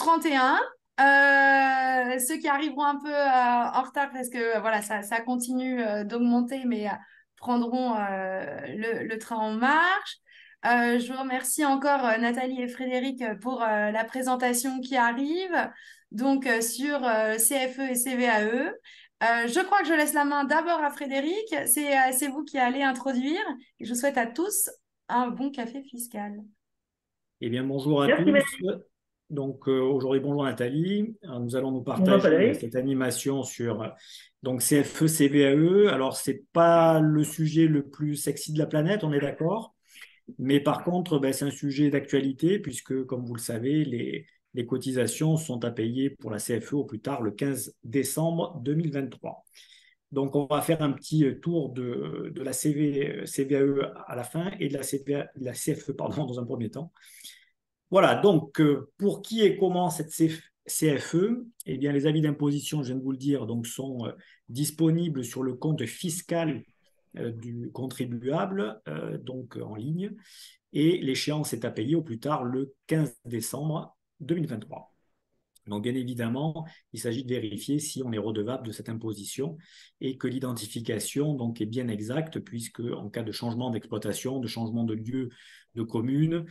31. Ceux qui arriveront un peu en retard parce que voilà, ça continue d'augmenter, mais prendront le train en marche. Je vous remercie encore Nathalie et Frédéric pour la présentation qui arrive donc sur CFE et CVAE. Je crois que je laisse la main d'abord à Frédéric. C'est vous qui allez introduire. Et je vous souhaite à tous un bon café fiscal. Eh bien, bonjour à Merci, tous. merci. Donc, aujourd'hui, bonjour Nathalie. Alors, nous allons nous Bonjour partager Frédéric. cette animation sur donc CFE, CVAE. Alors, c'est pas le sujet le plus sexy de la planète, on est d'accord. Mais par contre, ben, c'est un sujet d'actualité puisque, comme vous le savez, les cotisations sont à payer pour la CFE au plus tard le 15 décembre 2023. Donc, on va faire un petit tour de la CVAE à la fin et de la CFE pardon, dans un premier temps. Voilà, donc pour qui et comment cette CFE? Eh bien, les avis d'imposition, je viens de vous le dire, donc, sont disponibles sur le compte fiscal du contribuable, donc en ligne, et l'échéance est à payer au plus tard le 15 décembre 2023. Donc, bien évidemment, il s'agit de vérifier si on est redevable de cette imposition et que l'identification donc est bien exacte, puisque en cas de changement d'exploitation, de changement de lieu de commune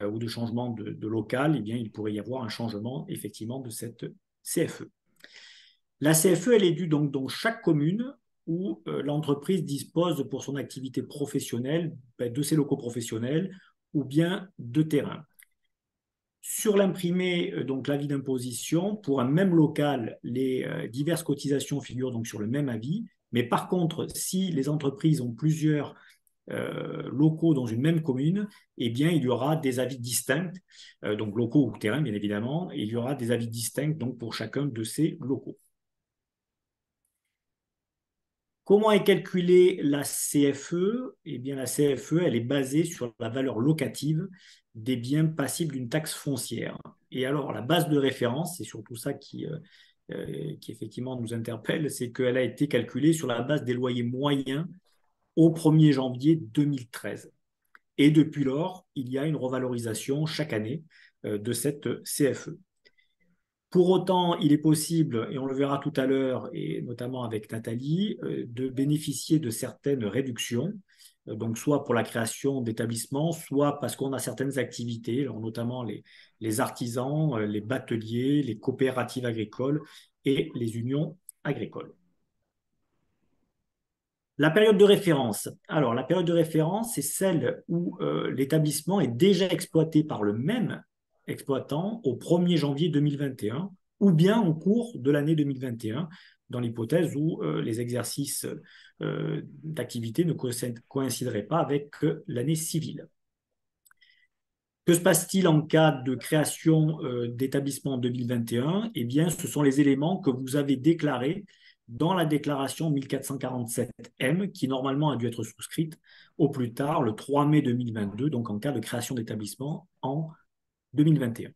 ou de changement de local, eh bien, il pourrait y avoir un changement effectivement de cette CFE. La CFE, elle est due donc dans chaque commune où l'entreprise dispose pour son activité professionnelle de ses locaux professionnels ou bien de terrain. Sur l'imprimé, donc l'avis d'imposition, pour un même local, les diverses cotisations figurent donc sur le même avis. Mais par contre, si les entreprises ont plusieurs locaux dans une même commune, eh bien, il y aura des avis distincts, donc locaux ou terrain, bien évidemment, et il y aura des avis distincts donc, pour chacun de ces locaux. Comment est calculée la CFE? Eh bien, la CFE, elle est basée sur la valeur locative des biens passibles d'une taxe foncière. Et alors, la base de référence, c'est surtout ça qui effectivement nous interpelle, c'est qu'elle a été calculée sur la base des loyers moyens au 1er janvier 2013. Et depuis lors, il y a une revalorisation chaque année de cette CFE. Pour autant, il est possible, et on le verra tout à l'heure, et notamment avec Nathalie, de bénéficier de certaines réductions, donc soit pour la création d'établissements, soit parce qu'on a certaines activités, notamment les artisans, les bateliers, les coopératives agricoles et les unions agricoles. La période de référence. Alors, la période de référence, c'est celle où l'établissement est déjà exploité par le même exploitant au 1er janvier 2021 ou bien au cours de l'année 2021, dans l'hypothèse où les exercices d'activité ne coïncideraient pas avec l'année civile. Que se passe-t-il en cas de création d'établissement en 2021? Eh bien, ce sont les éléments que vous avez déclarés dans la déclaration 1447M, qui normalement a dû être souscrite au plus tard le 3 mai 2022, donc en cas de création d'établissement en 2021.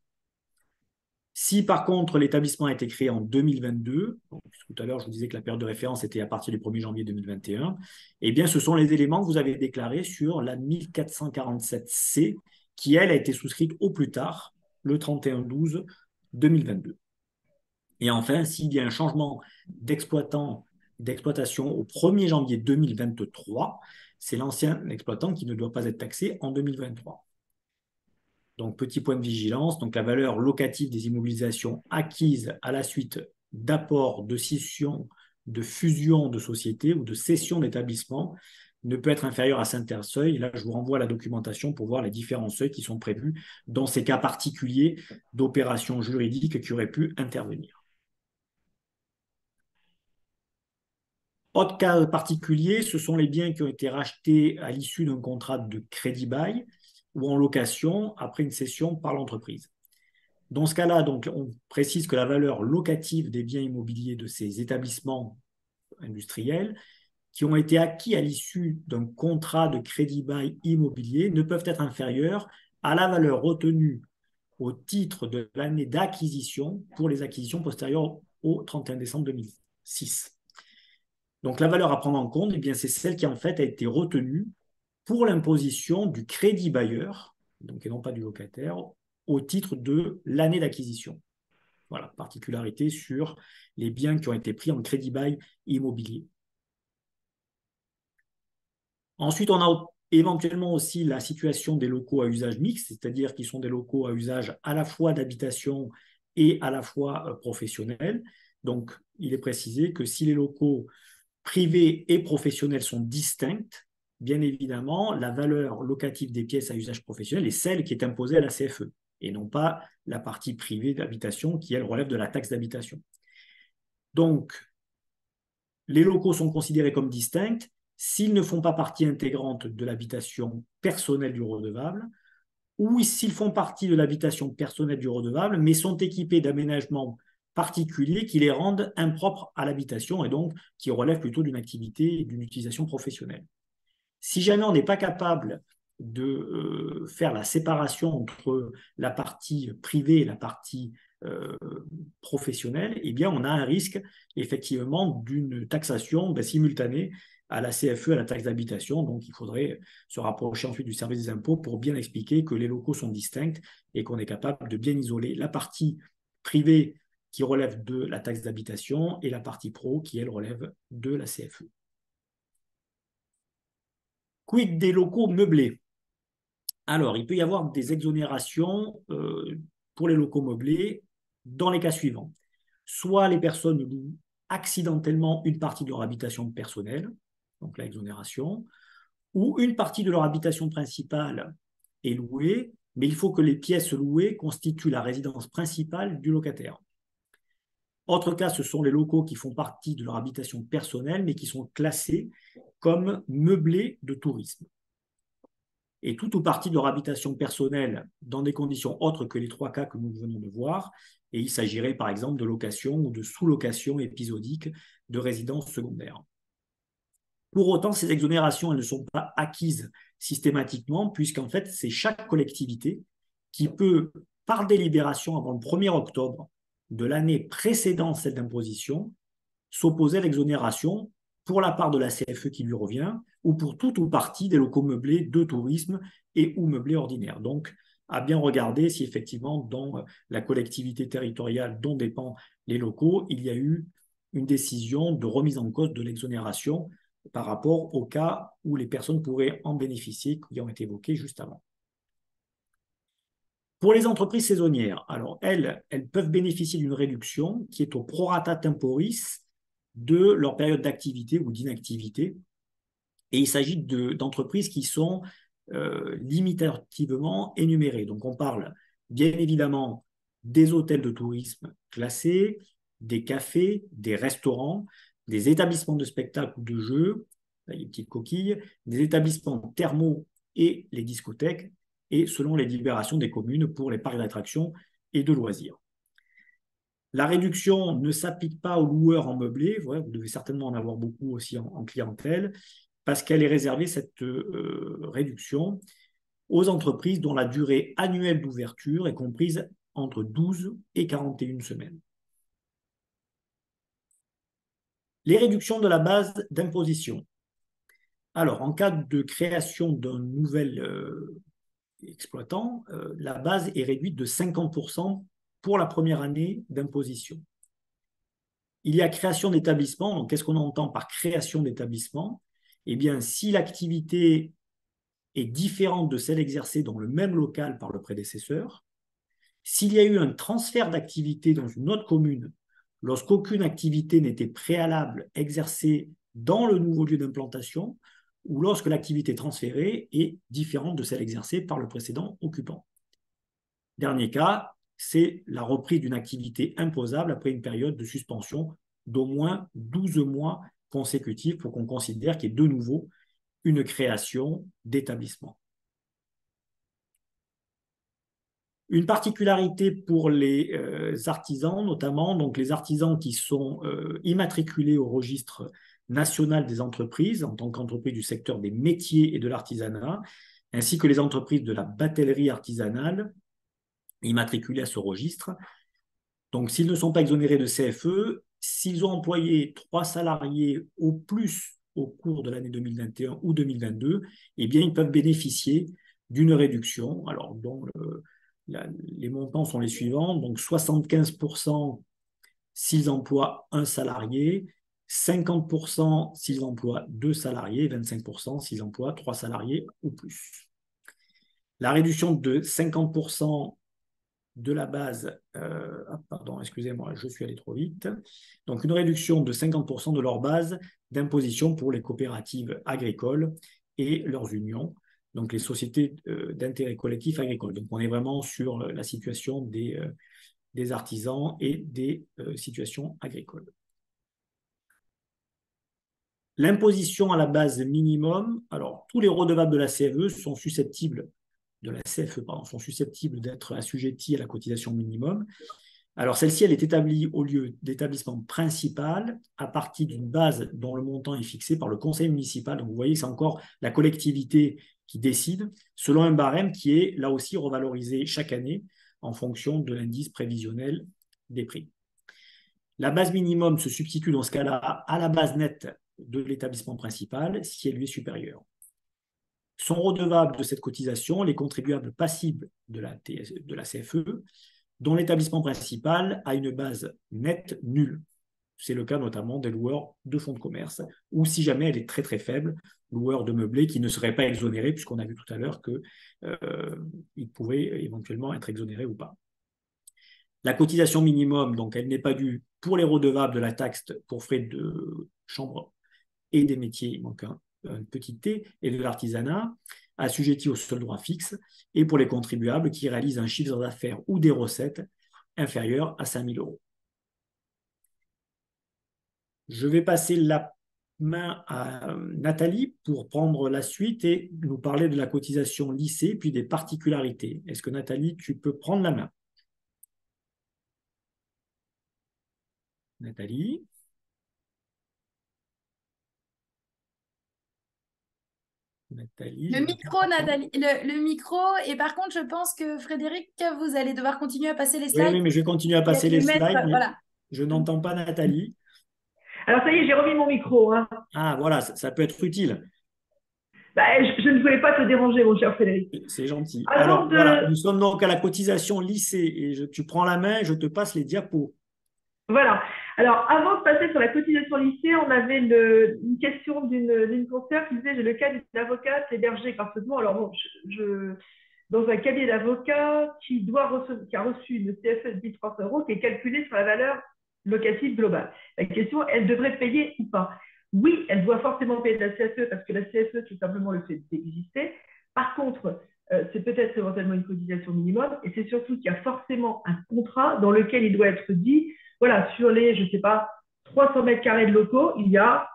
Si par contre l'établissement a été créé en 2022, donc, tout à l'heure je vous disais que la période de référence était à partir du 1er janvier 2021, eh bien ce sont les éléments que vous avez déclarés sur la 1447C qui, elle, a été souscrite au plus tard, le 31/12/2022. Et enfin, s'il y a un changement d'exploitation au 1er janvier 2023, c'est l'ancien exploitant qui ne doit pas être taxé en 2023. Donc, petit point de vigilance, donc la valeur locative des immobilisations acquises à la suite d'apports, de scission, de fusion de sociétés ou de cession d'établissements ne peut être inférieure à certains seuils. Là, je vous renvoie à la documentation pour voir les différents seuils qui sont prévus dans ces cas particuliers d'opérations juridiques qui auraient pu intervenir. Autre cas particulier, ce sont les biens qui ont été rachetés à l'issue d'un contrat de crédit-bail ou en location après une cession par l'entreprise. Dans ce cas-là, donc, on précise que la valeur locative des biens immobiliers de ces établissements industriels qui ont été acquis à l'issue d'un contrat de crédit-bail immobilier ne peuvent être inférieures à la valeur retenue au titre de l'année d'acquisition pour les acquisitions postérieures au 31 décembre 2006. Donc la valeur à prendre en compte, eh bien, c'est celle qui en fait a été retenue pour l'imposition du crédit bailleur, donc, et non pas du locataire, au titre de l'année d'acquisition. Voilà, particularité sur les biens qui ont été pris en crédit bail immobilier. Ensuite, on a éventuellement aussi la situation des locaux à usage mixte, c'est-à-dire qui sont des locaux à usage à la fois d'habitation et à la fois professionnel. Donc, il est précisé que si les locaux privés et professionnels sont distincts, bien évidemment, la valeur locative des pièces à usage professionnel est celle qui est imposée à la CFE et non pas la partie privée d'habitation qui, elle, relève de la taxe d'habitation. Donc, les locaux sont considérés comme distincts s'ils ne font pas partie intégrante de l'habitation personnelle du redevable ou s'ils font partie de l'habitation personnelle du redevable mais sont équipés d'aménagements particuliers qui les rendent impropres à l'habitation et donc qui relèvent plutôt d'une activité et d'une utilisation professionnelle. Si jamais on n'est pas capable de faire la séparation entre la partie privée et la partie professionnelle, eh bien, on a un risque effectivement d'une taxation simultanée à la CFE, à la taxe d'habitation. Donc, il faudrait se rapprocher ensuite du service des impôts pour bien expliquer que les locaux sont distincts et qu'on est capable de bien isoler la partie privée qui relève de la taxe d'habitation et la partie pro qui, elle, relève de la CFE. Quid des locaux meublés? Alors, il peut y avoir des exonérations pour les locaux meublés dans les cas suivants. Soit les personnes louent accidentellement une partie de leur habitation personnelle, donc l'exonération, ou une partie de leur habitation principale est louée, mais il faut que les pièces louées constituent la résidence principale du locataire. Autre cas, ce sont les locaux qui font partie de leur habitation personnelle, mais qui sont classés comme meublés de tourisme. Et tout ou partie de leur habitation personnelle dans des conditions autres que les trois cas que nous venons de voir. Et il s'agirait par exemple de location ou de sous-location épisodique de résidences secondaires. Pour autant, ces exonérations elles ne sont pas acquises systématiquement, puisqu'en fait, c'est chaque collectivité qui peut, par délibération avant le 1er octobre de l'année précédant celle d'imposition, s'opposer à l'exonération pour la part de la CFE qui lui revient ou pour tout ou partie des locaux meublés de tourisme et ou meublés ordinaires. Donc, à bien regarder si effectivement dans la collectivité territoriale dont dépendent les locaux, il y a eu une décision de remise en cause de l'exonération par rapport au cas où les personnes pourraient en bénéficier, qui ont été évoqués juste avant. Pour les entreprises saisonnières, alors elles peuvent bénéficier d'une réduction qui est au prorata temporis de leur période d'activité ou d'inactivité. Et il s'agit d'entreprises qui sont limitativement énumérées. Donc on parle bien évidemment des hôtels de tourisme classés, des cafés, des restaurants, des établissements de spectacle ou de jeux, les petites coquilles, des établissements thermaux et les discothèques, et selon les délibérations des communes pour les parcs d'attractions et de loisirs. La réduction ne s'applique pas aux loueurs en meublé, vous devez certainement en avoir beaucoup aussi en clientèle, parce qu'elle est réservée, cette réduction, aux entreprises dont la durée annuelle d'ouverture est comprise entre 12 et 41 semaines. Les réductions de la base d'imposition. Alors, en cas de création d'un nouvel exploitant, la base est réduite de 50% pour la première année d'imposition. Il y a création d'établissement. Donc, qu'est-ce qu'on entend par création d'établissement? Eh bien, si l'activité est différente de celle exercée dans le même local par le prédécesseur, s'il y a eu un transfert d'activité dans une autre commune, lorsqu'aucune activité n'était préalable exercée dans le nouveau lieu d'implantation, ou lorsque l'activité transférée est différente de celle exercée par le précédent occupant. Dernier cas, c'est la reprise d'une activité imposable après une période de suspension d'au moins 12 mois consécutifs pour qu'on considère qu'il y ait de nouveau une création d'établissement. Une particularité pour les artisans, notamment donc les artisans qui sont immatriculés au registre national des entreprises en tant qu'entreprise du secteur des métiers et de l'artisanat, ainsi que les entreprises de la batellerie artisanale immatriculées à ce registre. Donc, s'ils ne sont pas exonérés de CFE, s'ils ont employé 3 salariés au plus au cours de l'année 2021 ou 2022, eh bien, ils peuvent bénéficier d'une réduction, alors dont les montants sont les suivants. Donc 75% s'ils emploient un salarié, 50% s'ils emploient deux salariés, 25% s'ils emploient trois salariés ou plus. La réduction de 50% de la base, pardon, excusez-moi, je suis allé trop vite. Donc, une réduction de 50% de leur base d'imposition pour les coopératives agricoles et leurs unions, donc les sociétés d'intérêt collectif agricole. Donc, on est vraiment sur la situation des artisans et des situations agricoles. L'imposition à la base minimum, alors tous les redevables de la CFE sont susceptibles sont susceptibles d'être assujettis à la cotisation minimum. Alors celle-ci, elle est établie au lieu d'établissement principal à partir d'une base dont le montant est fixé par le conseil municipal. Donc vous voyez, c'est encore la collectivité qui décide selon un barème qui est là aussi revalorisé chaque année en fonction de l'indice prévisionnel des prix. La base minimum se substitue dans ce cas-là à la base nette de l'établissement principal si elle lui est supérieure. Sont redevables de cette cotisation les contribuables passibles de la CFE dont l'établissement principal a une base nette nulle. C'est le cas notamment des loueurs de fonds de commerce, ou si jamais elle est très très faible, loueurs de meublés qui ne seraient pas exonérés, puisqu'on a vu tout à l'heure qu'ils pouvaient éventuellement être exonérés ou pas. La cotisation minimum, donc, elle n'est pas due pour les redevables de la taxe pour frais de chambre et des métiers, il manque un petit T, et de l'artisanat, assujettis au seul droit fixe, et pour les contribuables qui réalisent un chiffre d'affaires ou des recettes inférieurs à 5 000 euros. Je vais passer la main à Nathalie pour prendre la suite et nous parler de la cotisation lycée, puis des particularités. Est-ce que Nathalie, tu peux prendre la main? Nathalie? Le micro, Nathalie, le micro. Et par contre, je pense que Frédéric, vous allez devoir continuer à passer les Oui, slides. oui, mais je vais continuer à passer les Mettre, slides, mais voilà. je n'entends pas Nathalie. Alors ça y est, j'ai remis mon micro. Hein. Ah, voilà, ça peut être utile. Bah, je ne voulais pas te déranger, mon cher Frédéric. C'est gentil. Avant Alors, voilà, de... nous sommes donc à la cotisation lycée et tu prends la main et je te passe les diapos. Voilà. Alors, avant de passer sur la cotisation lycée, on avait une question d'une consoeur qui disait, j'ai le cas d'une avocate hébergée gracieusement. Alors, bon, dans un cabinet d'avocat qui a reçu une CFE de 1 300 euros qui est calculée sur la valeur locative globale. La question, elle devrait payer ou pas? Oui, elle doit forcément payer de la CFE parce que la CFE, c'est simplement le fait d'exister. Par contre, c'est peut-être éventuellement une cotisation minimum et c'est surtout qu'il y a forcément un contrat dans lequel il doit être dit, voilà, sur les, je ne sais pas, 300 mètres carrés de locaux, il y a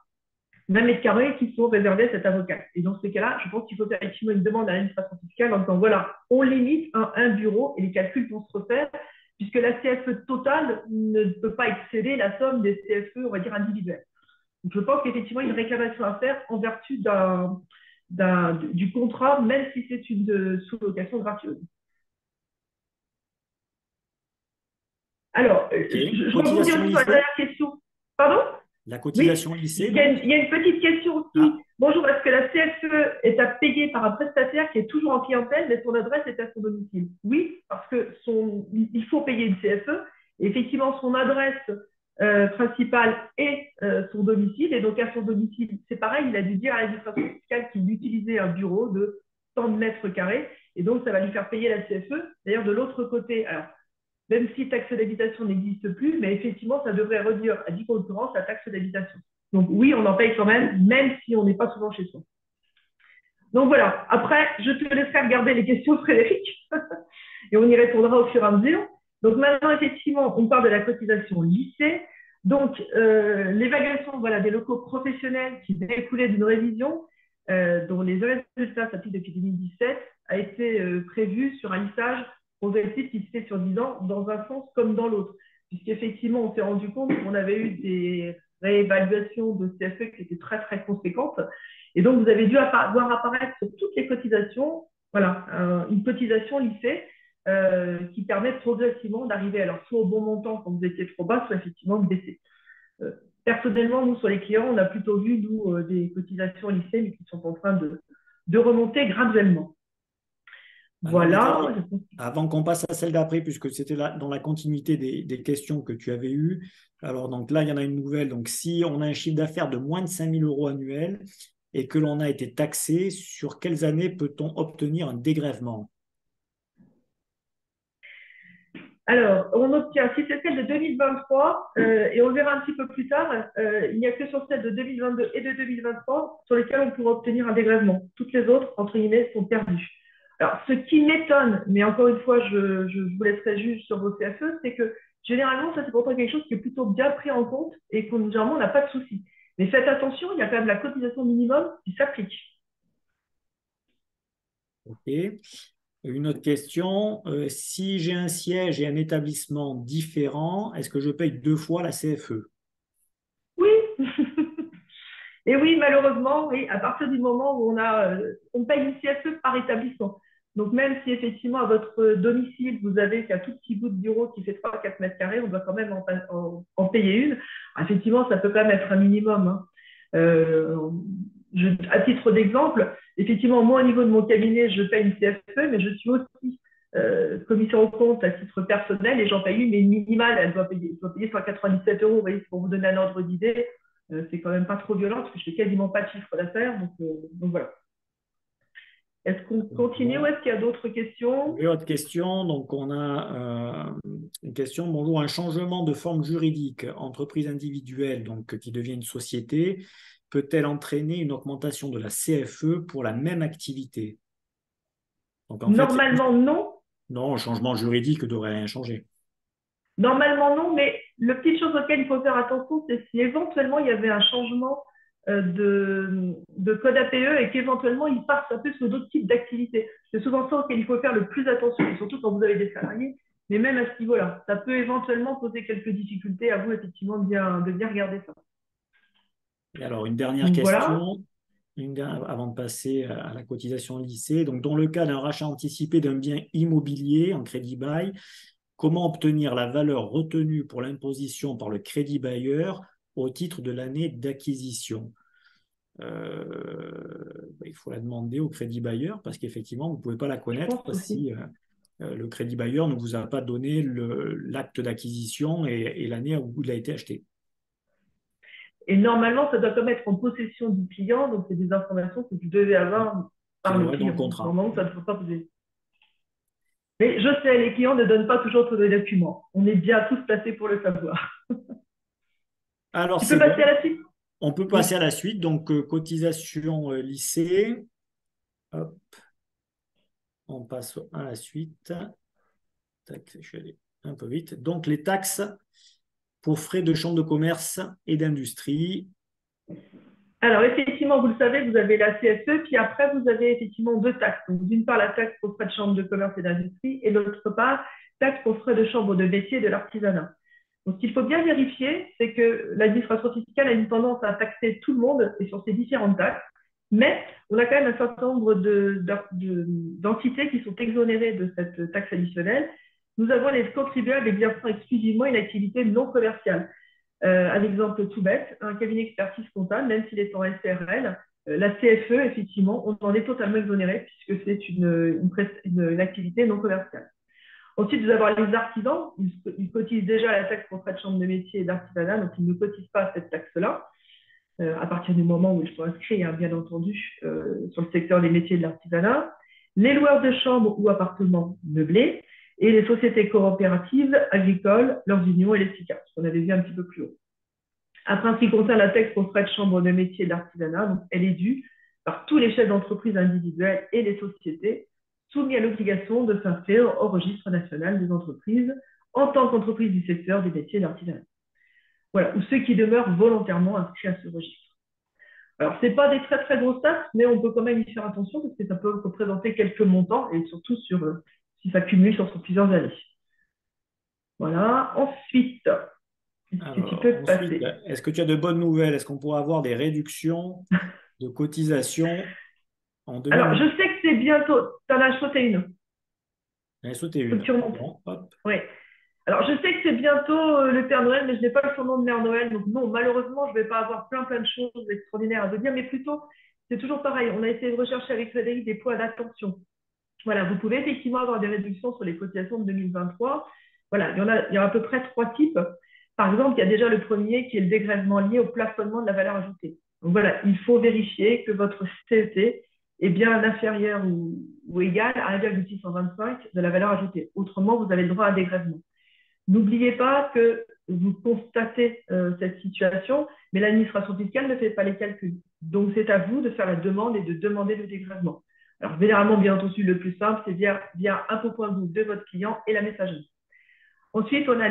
20 mètres carrés qui sont réservés à cet avocat. Et dans ce cas-là, je pense qu'il faut faire effectivement une demande à l'administration fiscale en disant, voilà, on limite un bureau et les calculs vont se refaire puisque la CFE totale ne peut pas excéder la somme des CFE, on va dire, individuelles. Donc, je pense qu'effectivement, il y a une réclamation à faire en vertu du contrat, même si c'est une sous-location gratuite. Alors, je rebondis aussi sur la dernière question. Pardon? La cotisation lycée. Il y a une petite question aussi. Ah. Bonjour, est-ce que la CFE est à payer par un prestataire qui est toujours en clientèle, mais son adresse est à son domicile? Oui, parce que il faut payer une CFE. Et effectivement, son adresse principale est son domicile. Et donc, à son domicile, c'est pareil, il a dû dire à l'administration fiscale qu'il utilisait un bureau de tant de mètres carrés. Et donc, ça va lui faire payer la CFE. D'ailleurs, de l'autre côté, alors, même si taxe d'habitation n'existe plus, mais effectivement, ça devrait réduire à 10 concurrence la taxe d'habitation. Donc oui, on en paye quand même si on n'est pas souvent chez soi. Donc voilà, après, je te laisserai regarder les questions, Frédéric, et on y répondra au fur et à mesure. Donc maintenant, effectivement, on parle de la cotisation lycée. Donc, l'évaluation des locaux professionnels qui découlaient d'une révision, dont les résultats s'appliquent depuis 2017, a été prévue sur un lissage progressif qui se fait sur 10 ans, dans un sens comme dans l'autre. Puisqu'effectivement, on s'est rendu compte qu'on avait eu des réévaluations de CFE qui étaient très, très conséquentes. Et donc, vous avez dû voir apparaître sur toutes les cotisations, une cotisation lycée qui permet progressivement d'arriver alors soit au bon montant quand vous étiez trop bas, soit effectivement de baisser. Personnellement, nous, sur les clients, on a plutôt vu, nous, des cotisations lycée, mais qui sont en train de remonter graduellement. Alors, Voilà. Nathalie, avant qu'on passe à celle d'après, puisque c'était dans la continuité des questions que tu avais eues, alors donc là, il y en a une nouvelle. Donc, si on a un chiffre d'affaires de moins de 5 000 € annuels et que l'on a été taxé, sur quelles années peut-on obtenir un dégrèvement? Alors, on obtient, si c'est celle de 2023, et on le verra un petit peu plus tard, il n'y a que sur celle de 2022 et de 2023 sur lesquelles on pourra obtenir un dégrèvement. Toutes les autres, entre guillemets, sont perdues. Alors, ce qui m'étonne, mais encore une fois, je vous laisserai juge sur vos CFE, c'est que généralement, ça c'est pourtant quelque chose qui est plutôt bien pris en compte et qu'on généralement n'a pas de souci. Mais faites attention, il y a quand même la cotisation minimum qui s'applique. OK. Une autre question. Si j'ai un siège et un établissement différents, est-ce que je paye 2 fois la CFE? Oui. Et oui, malheureusement, oui, à partir du moment où on paye une CFE par établissement. Donc, même si effectivement à votre domicile, vous avez qu'un tout petit bout de bureau qui fait 3 à 4 mètres carrés, on doit quand même en payer une. Effectivement, ça peut quand même être un minimum, hein. Euh, à titre d'exemple, effectivement, moi, au niveau de mon cabinet, je paye une CFE, mais je suis aussi commissaire aux comptes à titre personnel et j'en paye une, mais minimale, je dois payer 197 euros. Vous voyez, pour vous donner un ordre d'idée, c'est quand même pas trop violent parce que je fais quasiment pas de chiffre d'affaires. Donc voilà. Est-ce qu'on continue ou est-ce qu'il y a d'autres questions? Et autre question, donc on a une question, bonjour, un changement de forme juridique, entreprise individuelle, donc qui devient une société, peut-elle entraîner une augmentation de la CFE pour la même activité? Donc en fait, Normalement, non. non, le changement juridique ne devrait rien changer. Normalement, non, mais le petit chose auquel il faut faire attention, c'est si éventuellement il y avait un changement de code APE et qu'éventuellement il passe un peu sur d'autres types d'activités. C'est souvent ça auquel il faut faire le plus attention, surtout quand vous avez des salariés. Mais même à ce niveau-là, ça peut éventuellement poser quelques difficultés à vous, effectivement, de bien regarder ça. Et alors, une dernière Donc voilà. question, avant de passer à la cotisation lycée. Donc, dans le cas d'un rachat anticipé d'un bien immobilier en crédit bail, comment obtenir la valeur retenue pour l'imposition par le crédit bailleur au titre de l'année d'acquisition? Il faut la demander au crédit bailleur parce qu'effectivement, vous ne pouvez pas la Je connaître pense aussi. si le crédit bailleur ne vous a pas donné l'acte d'acquisition et l'année où il a été acheté. Et normalement, ça doit comme être en possession du client, donc c'est des informations que vous devez avoir Qui par le doit être dans le client. contrat. Normalement, ça ne faut pas poser. Mais je sais, les clients ne donnent pas toujours tous les documents. On est bien tous placés pour le savoir. Alors, Tu peux c'est passer bon. à la suite? On peut Oui. passer à la suite. Donc, cotisation lycée. Hop, on passe à la suite. Tac, je suis allé un peu vite. Donc, les taxes pour frais de chambre de commerce et d'industrie. Alors, effectivement, vous le savez, vous avez la CSE, puis après, vous avez effectivement deux taxes. Donc, d'une part, la taxe pour frais de chambre de commerce et d'industrie, et d'autre part, taxe pour frais de chambre de métier et de l'artisanat. Donc, ce qu'il faut bien vérifier, c'est que l'administration fiscale a une tendance à taxer tout le monde et sur ces différentes taxes, mais on a quand même un certain nombre d'entités qui sont exonérées de cette taxe additionnelle. Nous avons les contribuables exerçant exclusivement une activité non commerciale. Un exemple tout bête, un cabinet d'expertise comptable, même s'il est en SRL, la CFE, effectivement, on en est totalement exonéré puisque c'est une activité non commerciale. Ensuite, vous avez les artisans, ils cotisent déjà la taxe pour frais de chambre de métier et d'artisanat, donc ils ne cotisent pas cette taxe-là, à partir du moment où ils sont inscrits, hein, bien entendu, sur le secteur des métiers et de l'artisanat. Les loueurs de chambres ou appartements meublés, et les sociétés coopératives agricoles, leurs unions et les SICA, ce qu'on avait vu un petit peu plus haut. Après, en ce qui concerne la taxe pour frais de chambre de métier et d'artisanat, donc elle est due par tous les chefs d'entreprise individuels et les sociétés soumis à l'obligation de s'inscrire au registre national des entreprises en tant qu'entreprise du secteur des métiers et de l'artisanat. Voilà, ou ceux qui demeurent volontairement inscrits à ce registre. Alors, ce n'est pas des très très grosses taxes, mais on peut quand même y faire attention parce que ça peut représenter quelques montants et surtout si ça cumule sur plusieurs années. Voilà. Ensuite, qu'est-ce qui Alors, peut se ensuite, passer? est-ce que tu as de bonnes nouvelles? Est-ce qu'on pourra avoir des réductions de cotisation en Alors, 2020? je sais que c'est bientôt. Tu en as sauté une. J'en ai sauté Faut que une. tu remontes. Bon, hop. Oui. Alors, je sais que c'est bientôt le Père Noël, mais je n'ai pas le surnom de Mère Noël. Donc, non, malheureusement, je ne vais pas avoir plein de choses extraordinaires à vous dire. Mais plutôt, c'est toujours pareil. On a essayé de rechercher avec Frédéric des points d'attention. Voilà, vous pouvez effectivement avoir des réductions sur les cotisations de 2023. Voilà, il y a à peu près 3 types. Par exemple, il y a déjà le premier qui est le dégrèvement lié au plafonnement de la valeur ajoutée. Donc voilà, il faut vérifier que votre CET est bien inférieur ou égal à 1,625 de la valeur ajoutée. Autrement, vous avez le droit à un dégrèvement. N'oubliez pas que vous constatez cette situation, mais l'administration fiscale ne fait pas les calculs. Donc, c'est à vous de faire la demande et de demander le dégrèvement. Alors, généralement, bien entendu, le plus simple, c'est via impôt.gouv de votre client et la messagerie. Ensuite, on a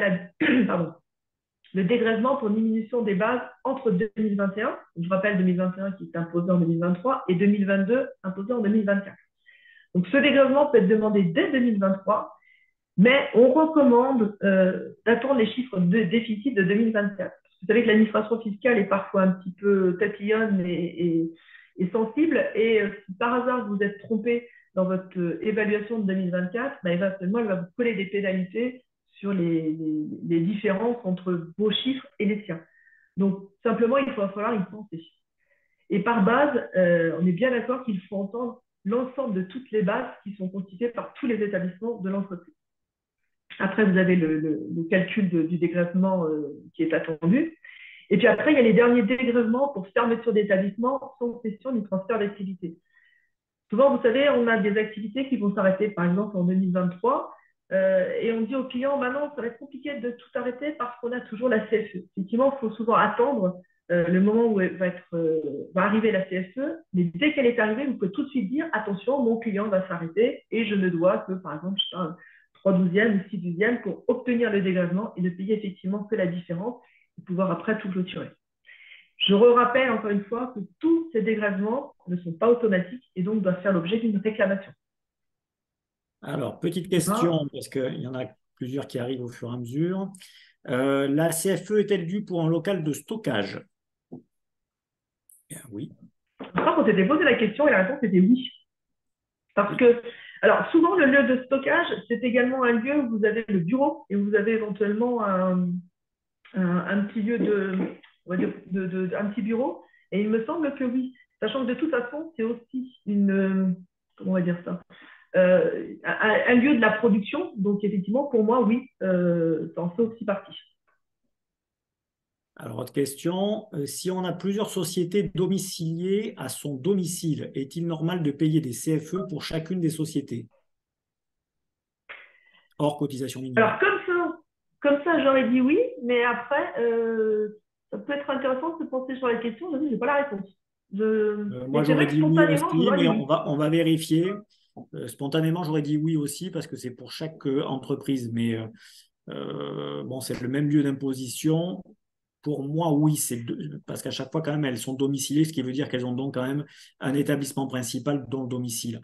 le dégrèvement pour diminution des bases entre 2021, je rappelle 2021 qui est imposé en 2023, et 2022 imposé en 2024. Donc, ce dégrèvement peut être demandé dès 2023, mais on recommande d'attendre les chiffres de déficit de 2024. Vous savez que l'administration fiscale est parfois un petit peu tatillonne et sensible. Et si par hasard vous êtes trompé dans votre évaluation de 2024, ben, éventuellement, elle va vous coller des pénalités sur les différences entre vos chiffres et les siens. Donc, simplement, il va falloir y penser. Et par base, on est bien d'accord qu'il faut entendre l'ensemble de toutes les bases qui sont constituées par tous les établissements de l'entreprise. Après, vous avez le calcul du dégrèvement qui est attendu. Et puis après, il y a les derniers dégrèvements pour fermeture d'établissement sans cession ni transfert d'activité. Souvent, vous savez, on a des activités qui vont s'arrêter, par exemple, en 2023, et on dit aux clients, maintenant, ça va être compliqué de tout arrêter parce qu'on a toujours la CFE. Effectivement, il faut souvent attendre le moment où va arriver la CFE, mais dès qu'elle est arrivée, vous pouvez tout de suite dire, attention, mon client va s'arrêter et je ne dois que, par exemple, 3/12e ou 6/12e pour obtenir le dégrèvement et ne payer effectivement que la différence et pouvoir après tout clôturer. Je rappelle encore une fois que tous ces dégrèvements ne sont pas automatiques et donc doivent faire l'objet d'une réclamation. Alors, petite question, parce qu'il y en a plusieurs qui arrivent au fur et à mesure. La CFE est-elle due pour un local de stockage? Bien, oui. Je crois qu'on s'était posé la question et la réponse était oui. Parce que, alors souvent, le lieu de stockage, c'est également un lieu où vous avez le bureau et vous avez éventuellement un petit lieu un petit bureau. Et il me semble que oui, sachant que de toute façon, c'est aussi comment on va dire ça, un lieu de la production. Donc effectivement, pour moi, oui, ça en fait aussi partie. Alors, autre question. Si on a plusieurs sociétés domiciliées à son domicile, est-il normal de payer des CFE pour chacune des sociétés? Hors cotisation minimale. Alors, comme ça j'aurais dit oui, mais après, ça peut être intéressant de se penser sur la question. Je n'ai pas la réponse. Moi, c'est j'aurais vrai que dit oui spontanément, aussi, j'aurais mais dit oui. on va vérifier. Spontanément, j'aurais dit oui aussi parce que c'est pour chaque entreprise. Mais bon, c'est le même lieu d'imposition. Pour moi, oui, parce qu'à chaque fois, quand même, elles sont domiciliées, ce qui veut dire qu'elles ont donc quand même un établissement principal dont le domicile.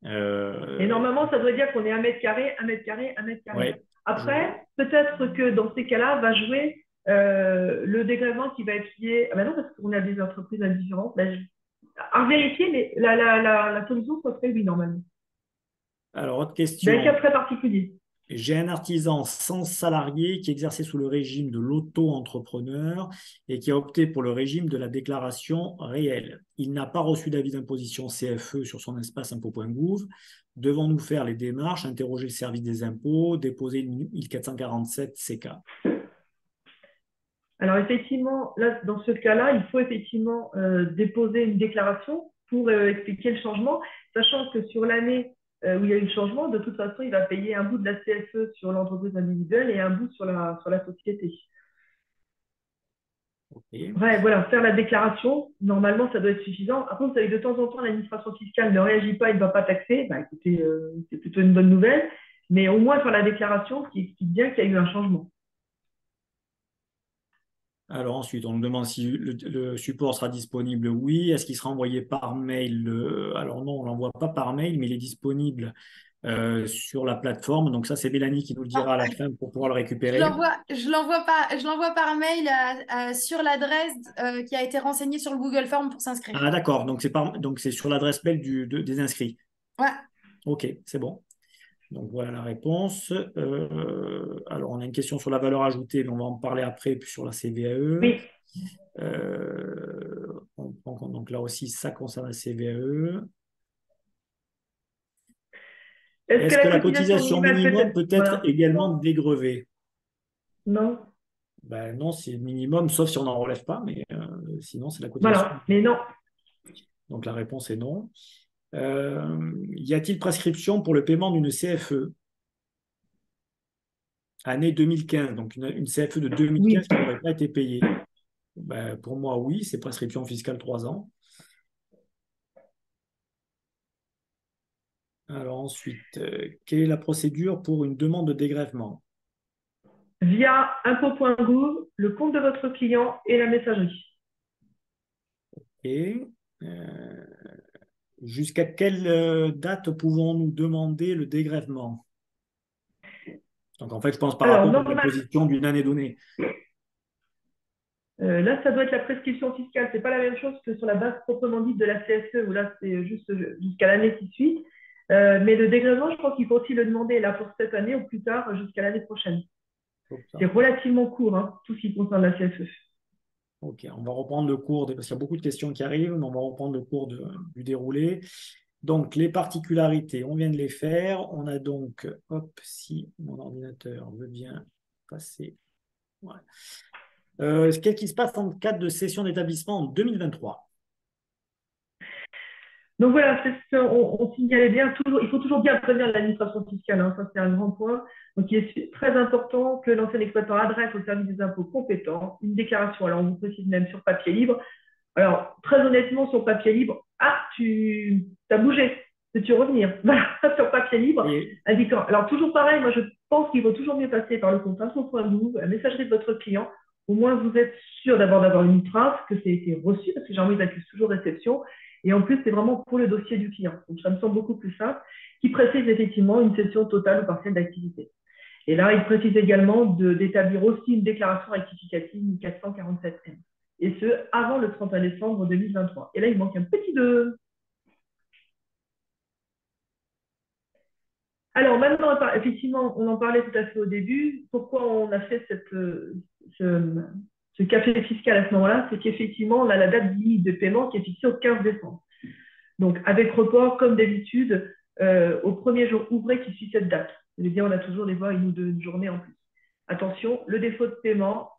Et normalement, ça doit dire qu'on est 1 m², 1 m², 1 m². Ouais, Après, peut-être que dans ces cas-là, va jouer le dégrèvement qui va être lié. Ah ben non, parce qu'on a des entreprises indifférentes. À vérifier, mais la solution serait oui, normalement. Alors, autre Dans un cas question. très particulier. J'ai un artisan sans salarié qui exerçait sous le régime de l'auto-entrepreneur et qui a opté pour le régime de la déclaration réelle. Il n'a pas reçu d'avis d'imposition CFE sur son espace impôt.gouv. Devons-nous faire les démarches, interroger le service des impôts, déposer une 1447 CK? Alors effectivement, là, dans ce cas-là, il faut effectivement déposer une déclaration pour expliquer le changement, sachant que sur l'année où il y a eu le changement, de toute façon, il va payer un bout de la CFE sur l'entreprise individuelle et un bout sur la société. Okay. Ouais, voilà, faire la déclaration, normalement, ça doit être suffisant. Après, vous savez, de temps en temps, l'administration fiscale ne réagit pas, il ne va pas taxer. Bah, écoutez, c'est plutôt une bonne nouvelle. Mais au moins faire la déclaration qui explique bien qu'il y a eu un changement. Alors ensuite, on nous demande si le support sera disponible. Oui. Est-ce qu'il sera envoyé par mail? Alors non, on ne l'envoie pas par mail, mais il est disponible sur la plateforme. Donc ça, c'est Mélanie qui nous le dira à la fin pour pouvoir le récupérer. Je l'envoie par mail sur l'adresse qui a été renseignée sur le Google Form pour s'inscrire. Ah d'accord, donc c'est sur l'adresse mail des inscrits. Ouais. Ok, c'est bon. Donc voilà la réponse. Alors on a une question sur la valeur ajoutée, mais on va en parler après, puis sur la CVAE. Oui. Donc là aussi, ça concerne la CVAE. Est-ce que Est-ce que la la cotisation cotisation minimale peut minimum être... peut être Voilà. également Non. dégrevée? Non. Ben non, c'est minimum, sauf si on n'en relève pas, mais sinon, c'est la cotisation. Voilà. Mais non. Donc la réponse est non. Y a-t-il prescription pour le paiement d'une CFE année 2015, donc une CFE de Oui. 2015 qui n'aurait pas été payée? Ben, pour moi, oui, c'est prescription fiscale 3 ans. Alors ensuite, quelle est la procédure pour une demande de dégrèvement? Via impôt.gouv, le compte de votre client et la messagerie. Et jusqu'à quelle date pouvons-nous demander le dégrèvement? Donc en fait, je pense par Alors, rapport à normal, l'imposition d'une année donnée. là, ça doit être la prescription fiscale. Ce n'est pas la même chose que sur la base proprement dite de la CSE, où là, c'est juste jusqu'à l'année qui suit. Mais le dégrèvement, je pense qu'il faut aussi le demander là pour cette année ou plus tard jusqu'à l'année prochaine. C'est relativement court, hein, tout ce qui concerne la CSE. Ok, on va reprendre le cours, parce qu'il y a beaucoup de questions qui arrivent, mais on va reprendre le cours du déroulé. Donc, les particularités, on vient de les faire. On a donc, hop, si mon ordinateur veut bien passer. Voilà. Qu'est-ce qui se passe en cas de cession d'établissement en 2023? Donc voilà, on signalait bien, toujours, il faut toujours bien prévenir l'administration fiscale, hein, ça c'est un grand point. Donc il est très important que l'ancien exploitant adresse au service des impôts compétents une déclaration. Alors on vous précise même sur papier libre. Alors très honnêtement, sur papier libre, tu as bougé, peux-tu revenir? Voilà, sur papier libre, Et, indiquant. Alors toujours pareil, moi je pense qu'il vaut toujours mieux passer par le compte info.gouv, la messagerie de votre client. Au moins vous êtes sûr d'avoir une trace, que c'est été reçu, parce que j'ai envie d'accuse toujours réception. Et en plus, c'est vraiment pour le dossier du client. Donc, ça me semble beaucoup plus simple, qui précise effectivement une cession totale ou partielle d'activité. Et là, il précise également d'établir aussi une déclaration rectificative 1447M. Et ce, avant le 31 décembre 2023. Et là, il manque un petit 2. Alors maintenant, effectivement, on en parlait tout à fait au début. Pourquoi on a fait ce café fiscal à ce moment-là? C'est qu'effectivement, on a la date limite de paiement qui est fixée au 15 décembre. Donc, avec report, comme d'habitude, au premier jour ouvré qui suit cette date. C'est-à-dire, on a toujours des fois une ou deux journées en plus. Attention, le défaut de paiement,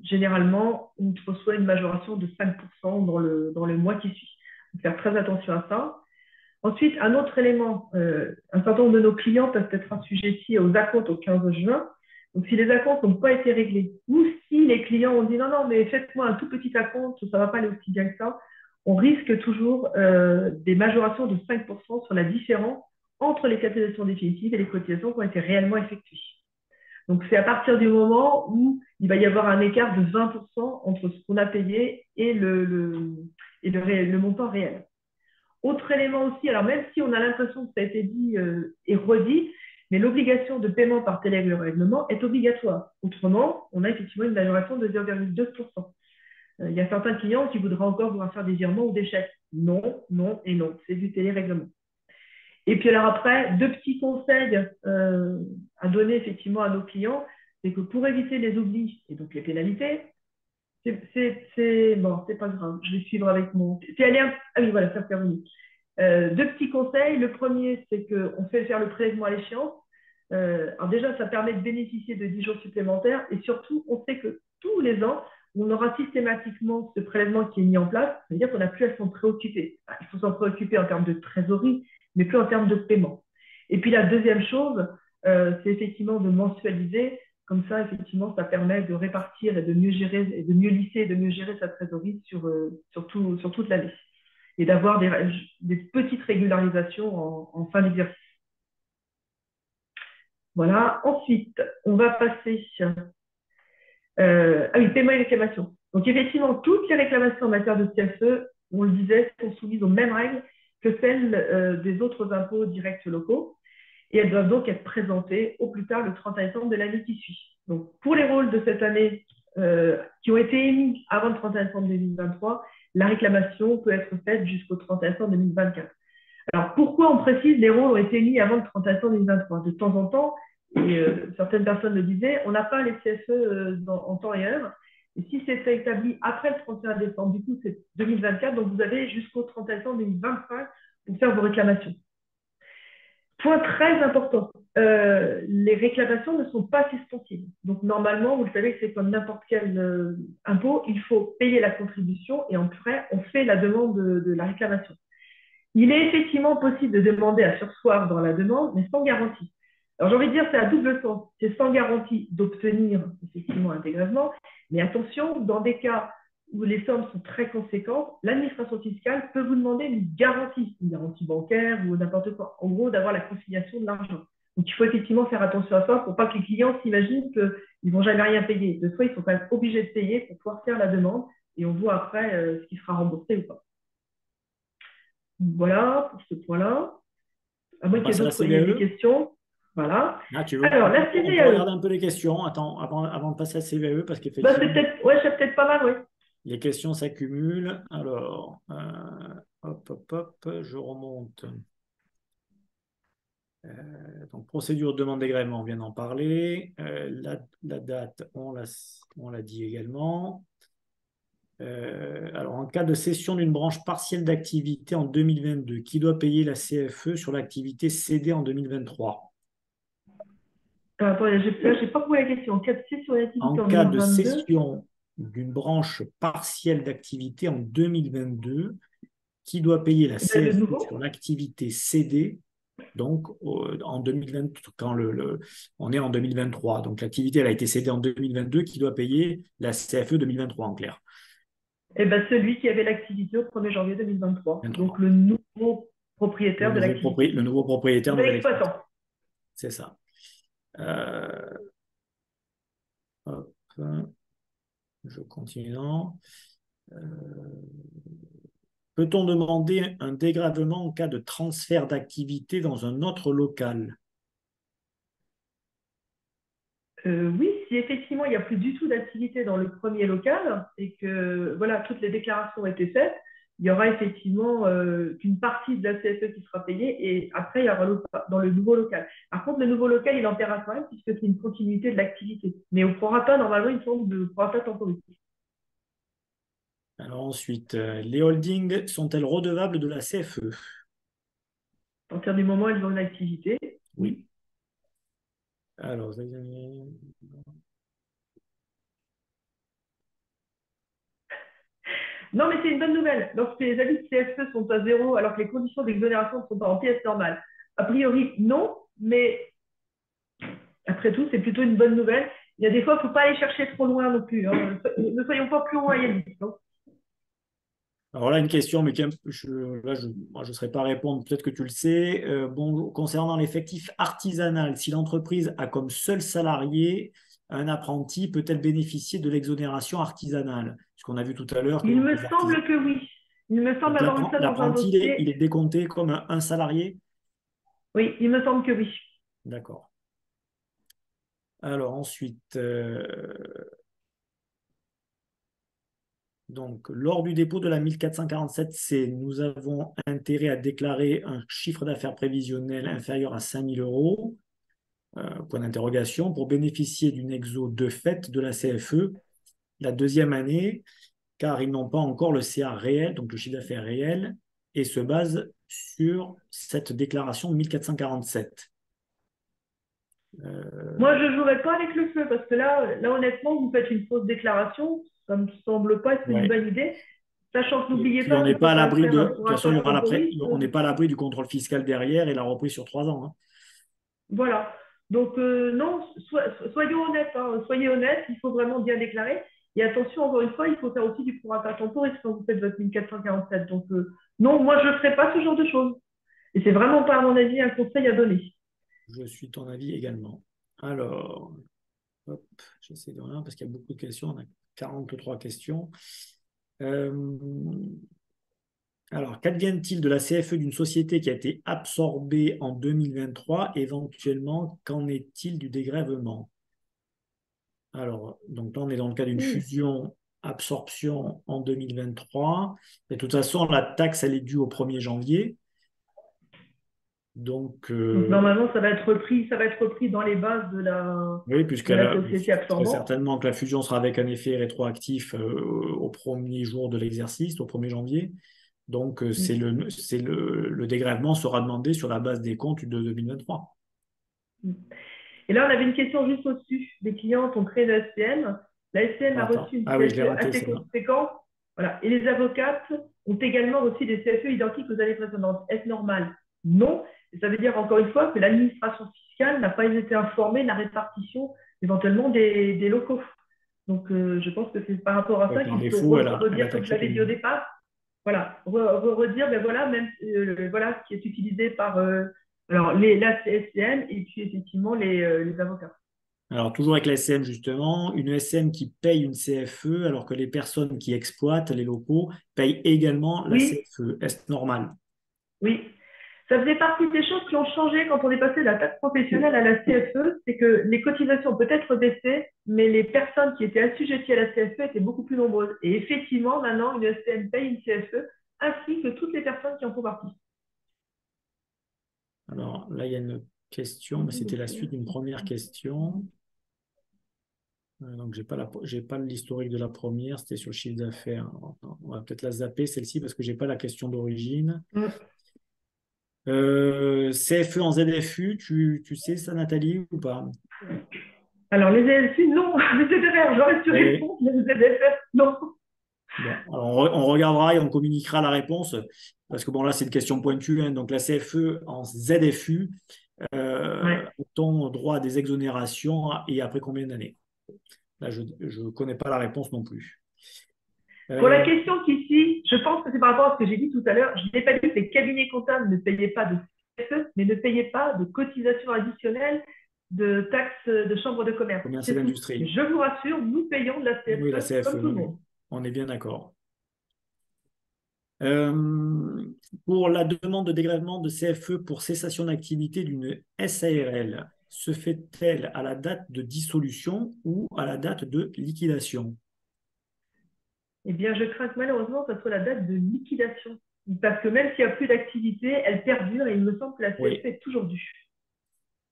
généralement, on reçoit une majoration de 5% dans le mois qui suit. Donc, faire très attention à ça. Ensuite, un autre élément, un certain nombre de nos clients peuvent être assujettis aux acomptes au 15 juin. Donc, si les acomptes n'ont pas été réglés, ou si les clients ont dit non, non, mais faites-moi un tout petit acompte, ça ne va pas aller aussi bien que ça, on risque toujours des majorations de 5% sur la différence entre les cotisations définitives et les cotisations qui ont été réellement effectuées. Donc, c'est à partir du moment où il va y avoir un écart de 20% entre ce qu'on a payé et le montant réel. Autre élément aussi, alors même si on a l'impression que ça a été dit et redit, mais l'obligation de paiement par télérèglement est obligatoire. Autrement, on a effectivement une majoration de 0,2%. Il y a certains clients qui voudraient encore pouvoir faire des virements ou des chèques. Non, non et non, c'est du télérèglement. Et puis alors après, deux petits conseils à donner effectivement à nos clients, c'est que pour éviter les oublis et donc les pénalités, bon, c'est pas grave, je vais suivre avec mon. Ah oui, voilà, ça fait revenu. Deux petits conseils. Le premier, c'est qu'on fait faire le prélèvement à l'échéance. Alors déjà, ça permet de bénéficier de 10 jours supplémentaires et surtout, on sait que tous les ans, on aura systématiquement ce prélèvement qui est mis en place. C'est-à-dire qu'on n'a plus à s'en préoccuper. Il faut s'en préoccuper en termes de trésorerie, mais plus en termes de paiement. Et puis la deuxième chose, c'est effectivement de mensualiser. Comme ça, effectivement, ça permet de répartir et de mieux gérer, et de mieux lisser et de mieux gérer sa trésorerie sur toute l'année. Et d'avoir des petites régularisations en fin d'exercice. Voilà. Ensuite, on va passer. Ah oui, paiement et réclamation. Donc, effectivement, toutes les réclamations en matière de CFE, on le disait, sont soumises aux mêmes règles que celles des autres impôts directs locaux. Et elles doivent donc être présentées au plus tard le 31 décembre de l'année qui suit. Donc, pour les rôles de cette année qui ont été émis avant le 31 décembre 2023, la réclamation peut être faite jusqu'au 31 décembre 2024. Alors, pourquoi on précise les rôles ont été émis avant le 31 décembre 2023? De temps en temps, et certaines personnes le disaient, on n'a pas les CFE en temps et heure. Et si c'est établi après le 31 décembre, du coup, c'est 2024, donc vous avez jusqu'au 31 décembre 2025 pour faire vos réclamations. Point très important, les réclamations ne sont pas suspensives. Donc, normalement, vous le savez que c'est comme n'importe quel impôt, il faut payer la contribution et après, on fait la demande de la réclamation. Il est effectivement possible de demander à surseoir dans la demande, mais sans garantie. Alors, j'ai envie de dire, c'est à double sens. C'est sans garantie d'obtenir effectivement un dégrèvement, mais attention, dans des cas où les sommes sont très conséquentes, l'administration fiscale peut vous demander une garantie bancaire ou n'importe quoi. En gros, d'avoir la conciliation de l'argent. Donc, il faut effectivement faire attention à ça pour pas que les clients s'imaginent qu'ils ne vont jamais rien payer. De fois, ils sont quand même obligés de payer pour pouvoir faire la demande et on voit après ce qui sera remboursé ou pas. Voilà pour ce point-là. À moins qu'il y ait des questions. Voilà. Ah, Alors, la on peut CVAE. regarder un peu les questions. Attends, avant de passer à la CVAE, parce qu'effectivement, c'est peut-être pas mal, oui. Les questions s'accumulent. Alors, hop, je remonte. Donc, procédure de demande d'agrément, on vient d'en parler. La date, on l'a dit également. Alors, en cas de cession d'une branche partielle d'activité en 2022, qui doit payer la CFE sur l'activité cédée en 2023? Attendez, j'ai pas compris la question. En cas de cession d'activité en 2022, cas de cession d'une branche partielle d'activité en 2022, qui doit payer la CFE sur l'activité cédée, donc en 2020, quand on est en 2023. Donc l'activité elle a été cédée en 2022, qui doit payer la CFE 2023 en clair? Eh ben, celui qui avait l'activité au 1er janvier 2023. 23. Donc le nouveau propriétaire de l'activité. Le nouveau propriétaire de l'exploitant. C'est ça. Hop, je continue. Peut-on demander un dégrèvement en cas de transfert d'activité dans un autre local? Oui, si effectivement il n'y a plus du tout d'activité dans le premier local et que voilà, toutes les déclarations ont été faites, il y aura effectivement qu'une partie de la CFE qui sera payée et après il y aura dans le nouveau local. Par contre, le nouveau local, il en paiera quand même puisque c'est une continuité de l'activité. Mais au prorata, normalement, il semble de prorata temporalité. Alors ensuite, les holdings sont-elles redevables de la CFE? À partir du moment où elles ont une activité. Oui. Alors, non, mais c'est une bonne nouvelle. Lorsque les avis de CFE sont à zéro, alors que les conditions d'exonération sont en pièces normales. A priori, non, mais après tout, c'est plutôt une bonne nouvelle. Il y a des fois, il ne faut pas aller chercher trop loin non plus. Hein. Ne soyons pas plus loin, Yannick. Alors là, une question, mais je ne saurais pas répondre, peut-être que tu le sais. Concernant l'effectif artisanal, si l'entreprise a comme seul salarié un apprenti, peut-elle bénéficier de l'exonération artisanale? Ce qu'on a vu tout à l'heure. Il me semble que oui. Il me semble avoir vu ça dans un l'apprenti, dossier. il est décompté comme un salarié? Oui, il me semble que oui. D'accord. Alors ensuite, donc, lors du dépôt de la 1447C, nous avons intérêt à déclarer un chiffre d'affaires prévisionnel inférieur à 5 000 euros, point d'interrogation, pour bénéficier d'une exo de fait de la CFE la deuxième année, car ils n'ont pas encore le CA réel, donc le chiffre d'affaires réel, et se basent sur cette déclaration de 1447. Moi, je ne jouerais pas avec le feu, parce que là, honnêtement, vous faites une fausse déclaration, ça ne me semble pas être une bonne idée. Sachant que n'oubliez pas, on n'est pas à l'abri de toute façon, on n'est pas à l'abri du contrôle fiscal derrière et la reprise sur 3 ans. Hein. Voilà. Donc non, soyons honnêtes. Hein. Soyez honnêtes, il faut vraiment bien déclarer. Et attention, encore une fois, il faut faire aussi du prorata temporis quand vous faites votre 1447. Donc non, moi je ne ferai pas ce genre de choses. Et c'est vraiment pas, à mon avis, un conseil à donner. Je suis ton avis également. Alors, hop, j'essaie de rien parce qu'il y a beaucoup de questions. On a 43 questions. Alors, qu'advient-il de la CFE d'une société qui a été absorbée en 2023? Éventuellement, qu'en est-il du dégrèvement? Alors, donc là, on est dans le cas d'une fusion-absorption en 2023. Et de toute façon, la taxe, elle est due au 1er janvier. Donc, normalement, ça va être repris dans les bases de la, société absorbante. Certainement que la fusion sera avec un effet rétroactif au premier jour de l'exercice, au 1er janvier. Donc, le dégrèvement sera demandé sur la base des comptes de 2023. Et là, on avait une question juste au-dessus. Des clients ont créé le SCM. La SCM a reçu une oui, je l'ai CFE raté, assez celle-là. conséquente. Voilà. Et les avocates ont également reçu des CFE identiques aux années précédentes. Est-ce normal? Non. Et ça veut dire, encore une fois, que l'administration fiscale n'a pas été informée de la répartition éventuellement des locaux. Donc, je pense que c'est par rapport à ça Par qu'il faut défaut, elle a redire, comme je taxé tout l'avais le dit au monde. départ, voilà, redire, ben voilà, même voilà, ce qui est utilisé par alors, la CSCM et puis effectivement les avocats. Alors, toujours avec la SCM, justement, une SCM qui paye une CFE alors que les personnes qui exploitent les locaux payent également la Oui, CFE. Est-ce normal? oui. Ça faisait partie des choses qui ont changé quand on est passé de la taxe professionnelle à la CFE, c'est que les cotisations peut être baissées, mais les personnes qui étaient assujetties à la CFE étaient beaucoup plus nombreuses. Et effectivement, maintenant, une SCM paye une CFE, ainsi que toutes les personnes qui en font partie. Alors, là, il y a une question, mais c'était la suite d'une première question. Donc, j'ai pas l'historique de la première, c'était sur le chiffre d'affaires. On va peut-être la zapper, celle-ci, parce que j'ai pas la question d'origine. CFE en ZFU, tu sais ça, Nathalie, ou pas? Alors, les ZFU, non. Les ZFR, j'aurais su Oui. répondre. Les ZFR, non. Bon, alors on regardera et on communiquera la réponse, parce que bon, là, c'est une question pointue, hein. Donc, la CFE en ZFU, Ouais. a-t-on droit à des exonérations et après combien d'années? Là, je ne connais pas la réponse non plus. Pour la Euh, question qu'ici, je pense que c'est par rapport à ce que j'ai dit tout à l'heure. Je n'ai pas dit que les cabinets comptables ne payaient pas de CFE, mais ne payaient pas de cotisations additionnelles de taxes de chambre de commerce. Commerce et C'est tout. Mais d'industrie. je vous rassure, nous payons de la Oui, la CFE CFE, comme tout le oui. monde. On est bien d'accord. Pour la demande de dégrèvement de CFE pour cessation d'activité d'une SARL, se fait-elle à la date de dissolution ou à la date de liquidation? Eh bien, je crains que malheureusement, ça soit la date de liquidation. Parce que même s'il n'y a plus d'activité, elle perdure et il me semble que la CFE Oui, est toujours due.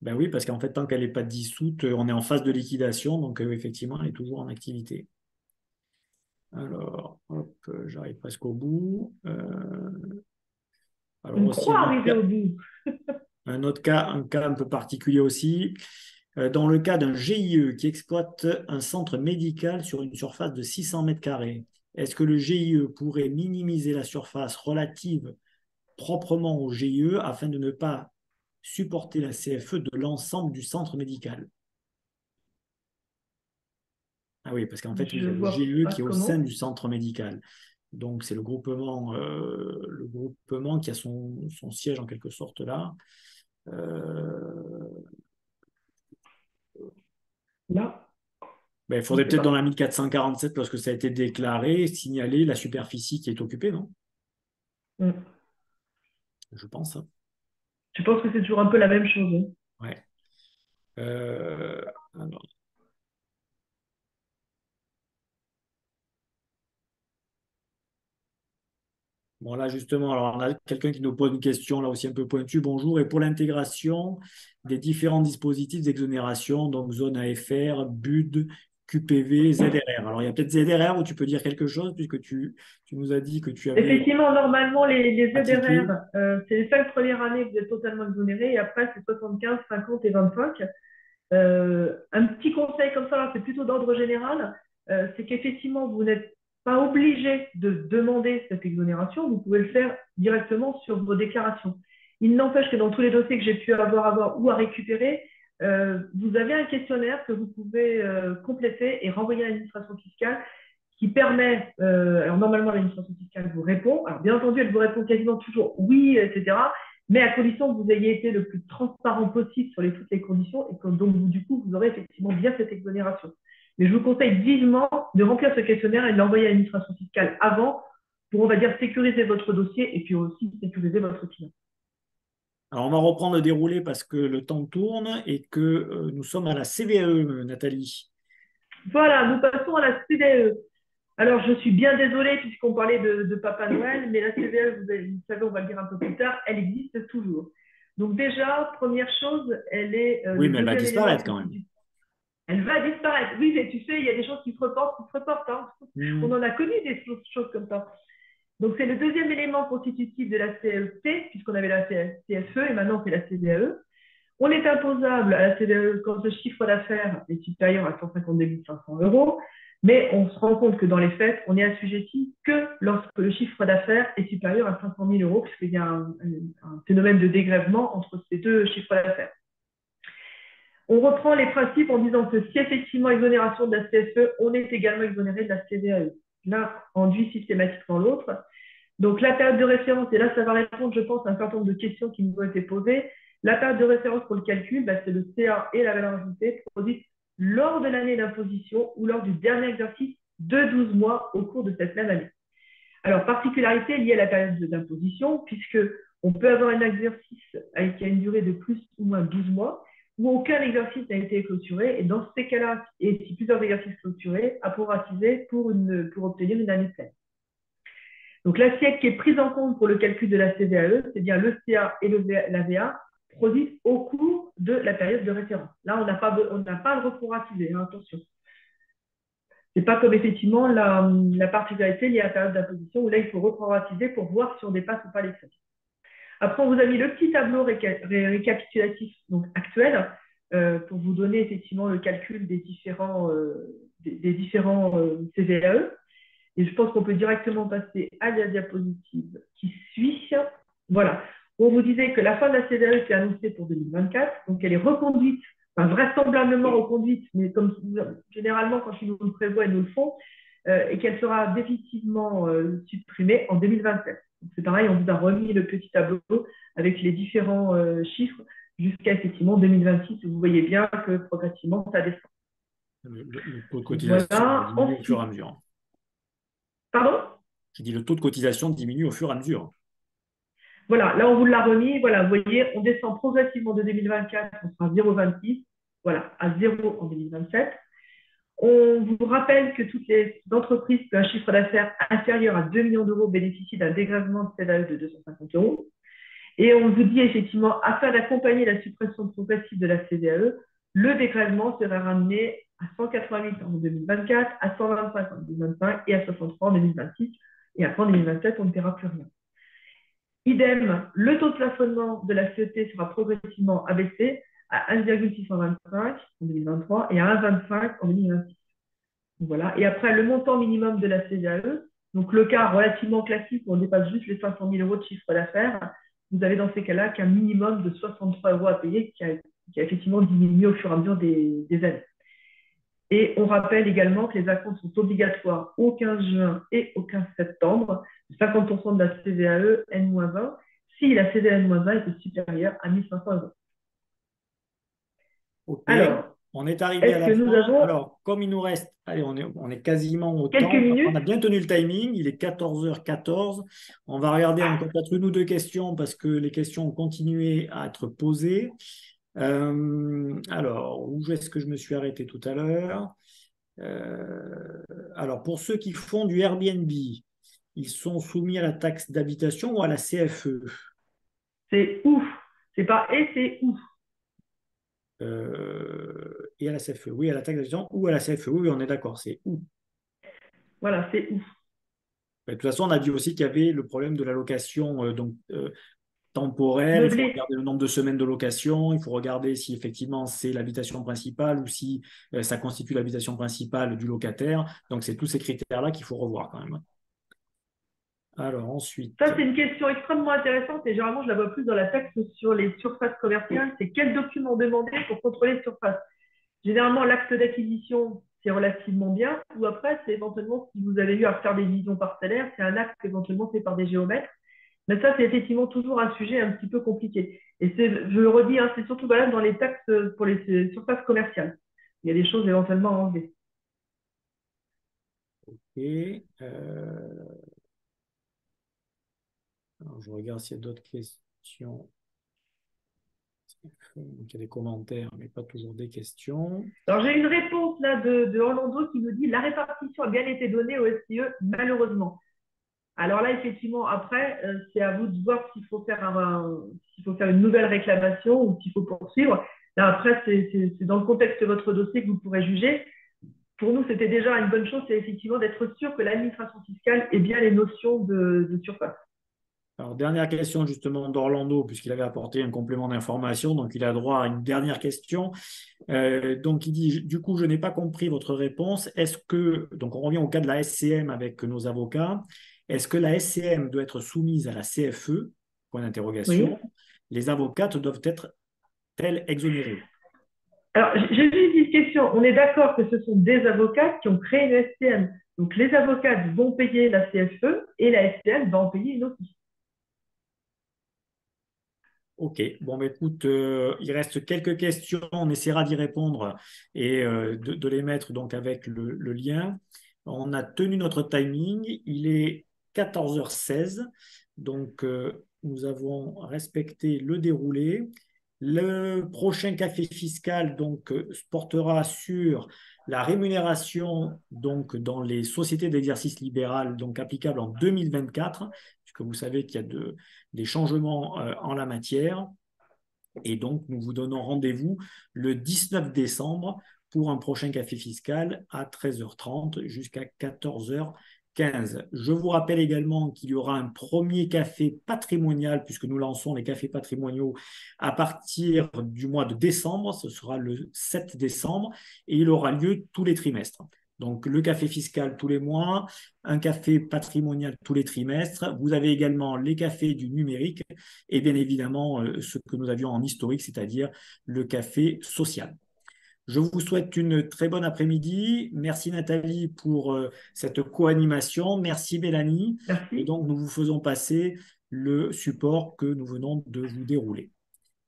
ben oui, parce qu'en fait, tant qu'elle n'est pas dissoute, on est en phase de liquidation, donc effectivement, elle est toujours en activité. Alors, hop, j'arrive presque au bout. Alors On aussi, croit arriver au bout. un cas un peu particulier aussi. Dans le cas d'un GIE qui exploite un centre médical sur une surface de 600 mètres carrés, est-ce que le GIE pourrait minimiser la surface relative proprement au GIE afin de ne pas supporter la CFE de l'ensemble du centre médical? Ah oui, parce qu'en fait, oui, il Je y a le vois GIE pas qui est au sein comment. du centre médical. Donc, c'est le groupement qui a son siège en quelque sorte là. Euh, Là, ben, il je ne faudrait sais peut-être dans la pas. 1447, lorsque ça a été déclaré, signaler la superficie qui est occupée, non? Hmm. Je pense, hein. Je pense que c'est toujours un peu la même chose, hein. Ouais. Euh, alors, bon, là, justement, alors, on a quelqu'un qui nous pose une question, là aussi un peu pointue. Bonjour. Et pour l'intégration des différents dispositifs d'exonération, donc zone AFR, BUD, QPV, ZRR. Alors, il y a peut-être ZRR où tu peux dire quelque chose, puisque tu nous as dit que tu avais Effectivement, normalement, les pratiqué. ZRR, c'est les 5 premières années que vous êtes totalement exonérés et après, c'est 75, 50 et 25. Un petit conseil comme ça, c'est plutôt d'ordre général, c'est qu'effectivement, vous n'êtes pas obligé de demander cette exonération, vous pouvez le faire directement sur vos déclarations. Il n'empêche que dans tous les dossiers que j'ai pu avoir ou à récupérer, vous avez un questionnaire que vous pouvez compléter et renvoyer à l'administration fiscale qui permet, alors normalement l'administration fiscale vous répond, alors bien entendu elle vous répond quasiment toujours oui, etc., mais à condition que vous ayez été le plus transparent possible sur toutes les conditions et que donc du coup vous aurez effectivement bien cette exonération. Mais je vous conseille vivement de remplir ce questionnaire et de l'envoyer à l'administration fiscale avant pour, on va dire, sécuriser votre dossier et puis aussi sécuriser votre client. Alors, on va reprendre le déroulé parce que le temps tourne et que nous sommes à la CVAE, Nathalie. Voilà, nous passons à la CDE. Alors, je suis bien désolée puisqu'on parlait de Papa Noël, mais la CVAE, vous savez, on va le dire un peu plus tard, elle existe toujours. Donc déjà, première chose, elle est Oui, le mais elle va deuxième élément disparaître quand même. constitutif. Elle va disparaître. Oui, mais tu sais, il y a des choses qui se reportent, qui se reportent, hein. On Hmm. en a connu des choses comme ça. Donc, c'est le deuxième élément constitutif de la CFE, puisqu'on avait la CFE et maintenant on fait la CVAE. On est imposable à la CVAE quand le chiffre d'affaires est supérieur à 152 500 euros, mais on se rend compte que dans les faits, on est assujetti que lorsque le chiffre d'affaires est supérieur à 500 000 euros, puisqu'il y a un phénomène de dégrèvement entre ces deux chiffres d'affaires. On reprend les principes en disant que si effectivement exonération de la CFE, on est également exonéré de la CVAE. L'un enduit systématiquement l'autre. Donc la période de référence, et là ça va répondre, je pense, à un certain nombre de questions qui nous ont été posées. La période de référence pour le calcul, c'est le CA et la valeur ajoutée produite lors de l'année d'imposition ou lors du dernier exercice de 12 mois au cours de cette même année. Alors, particularité liée à la période d'imposition, puisque on peut avoir un exercice qui a une durée de plus ou moins 12 mois, où aucun exercice n'a été clôturé, et dans ces cas-là, et si plusieurs exercices clôturés, à proratiser pour obtenir une année pleine. Donc, l'assiette qui est prise en compte pour le calcul de la CVAE, c'est bien le CA et la VA produits au cours de la période de référence. Là, on n'a pas à le reproratiser, hein, attention. Ce n'est pas comme effectivement la particularité liée à la période d'imposition où là, il faut reproratiser pour voir si on dépasse ou pas les seuils. Après, on vous a mis le petit tableau récapitulatif donc actuel pour vous donner effectivement le calcul des différents CVAE. Et je pense qu'on peut directement passer à la diapositive qui suit. Voilà. On vous disait que la fin de la CVAE est annoncée pour 2024, donc elle est reconduite, enfin vraisemblablement reconduite, mais comme généralement quand ils nous le prévoient, ils nous le font, et qu'elle sera définitivement supprimée en 2027. C'est pareil, on vous a remis le petit tableau avec les différents chiffres jusqu'à effectivement 2026. Vous voyez bien que progressivement, ça descend. Le taux de cotisation diminue au fur et à mesure. Pardon? J'ai dit le taux de cotisation diminue au fur et à mesure. Voilà, là, on vous l'a remis. Voilà, vous voyez, on descend progressivement de 2024, on sera à 0,26, voilà, à 0 en 2027. On vous rappelle que toutes les entreprises qui ont un chiffre d'affaires inférieur à 2 millions d'euros bénéficient d'un dégrèvement de CVAE de 250 euros. Et on vous dit effectivement, afin d'accompagner la suppression progressive de la CVAE, le dégrèvement sera ramené à 188 en 2024, à 125 en 2025 et à 63 en 2026. Et après, en 2027, on ne paiera plus rien. Idem, le taux de plafonnement de la CET sera progressivement abaissé à 1,625 en 2023 et à 1,25 en 2026. Voilà. Et après, le montant minimum de la CVAE, donc le cas relativement classique où on dépasse juste les 500 000 euros de chiffre d'affaires, vous avez dans ces cas-là qu'un minimum de 63 euros à payer qui a effectivement diminué au fur et à mesure des années. Et on rappelle également que les acomptes sont obligatoires au 15 juin et au 15 septembre, 50% de la CVAE N-1 si la CVAE N-1 était supérieure à 1 500 euros. Okay. Alors, on est arrivé à la fin. Alors, comme il nous reste, allez, on est quasiment au temps. On a bien tenu le timing. Il est 14h14. On va regarder encore peut-être une ou deux questions parce que les questions ont continué à être posées. Alors, où est-ce que je me suis arrêté tout à l'heure? Alors, pour ceux qui font du Airbnb, ils sont soumis à la taxe d'habitation ou à la CFE? C'est ouf. C'est pas et, c'est ouf. Et à la CFE, oui, à la taxe d'habitation ou à la CFE, oui, on est d'accord, c'est où. Voilà, c'est ouf. De toute façon, on a dit aussi qu'il y avait le problème de la location temporaire. Il faut regarder le nombre de semaines de location, il faut regarder si effectivement c'est l'habitation principale ou si ça constitue l'habitation principale du locataire. Donc, c'est tous ces critères-là qu'il faut revoir quand même. Alors, ensuite. Ça, c'est une question extrêmement intéressante et généralement, je la vois plus dans la taxe sur les surfaces commerciales. C'est quels documents demander pour contrôler les surfaces. Généralement, l'acte d'acquisition, c'est relativement bien. Ou après, c'est éventuellement, si vous avez eu à faire des divisions parcellaires, c'est un acte éventuellement fait par des géomètres. Mais ça, c'est effectivement toujours un sujet un petit peu compliqué. Et je le redis, hein, c'est surtout valable dans les taxes pour les surfaces commerciales. Il y a des choses éventuellement à enlever. Ok. Alors, je regarde s'il y a d'autres questions. Donc, il y a des commentaires, mais pas toujours des questions. Alors, j'ai une réponse là de Orlando qui nous dit « La répartition a bien été donnée au SCE, malheureusement ». Alors là, effectivement, après, c'est à vous de voir s'il faut faire une nouvelle réclamation ou s'il faut poursuivre. Là, après, c'est dans le contexte de votre dossier que vous pourrez juger. pour nous, c'était déjà une bonne chose, c'est effectivement d'être sûr que l'administration fiscale ait bien les notions de surface. Alors, dernière question justement d'Orlando, puisqu'il avait apporté un complément d'information, donc il a droit à une dernière question. Donc il dit, du coup, je n'ai pas compris votre réponse. Est-ce que, donc on revient au cas de la SCM avec nos avocats, est-ce que la SCM doit être soumise à la CFE? Point Oui. d'interrogation. Les avocates doivent être-elles exonérées? Alors, j'ai juste une question. On est d'accord que ce sont des avocats qui ont créé une SCM. Donc, les avocats vont payer la CFE et la SCM va en payer une aussi. Ok, bon, bah, écoute, il reste quelques questions, on essaiera d'y répondre et de les mettre donc avec le lien. On a tenu notre timing, il est 14h16, donc nous avons respecté le déroulé. Le prochain café fiscal donc portera sur la rémunération donc dans les sociétés d'exercice libéral donc applicables en 2024, puisque vous savez qu'il y a des changements en la matière. Et donc, nous vous donnons rendez-vous le 19 décembre pour un prochain café fiscal à 13h30 jusqu'à 14h15. Je vous rappelle également qu'il y aura un premier café patrimonial, puisque nous lançons les cafés patrimoniaux à partir du mois de décembre. Ce sera le 7 décembre et il aura lieu tous les trimestres. Donc, le café fiscal tous les mois, un café patrimonial tous les trimestres. Vous avez également les cafés du numérique et bien évidemment ce que nous avions en historique, c'est-à-dire le café social. Je vous souhaite une très bonne après-midi. Merci Nathalie pour cette co-animation. Merci Mélanie. Et Merci. donc, nous vous faisons passer le support que nous venons de vous dérouler.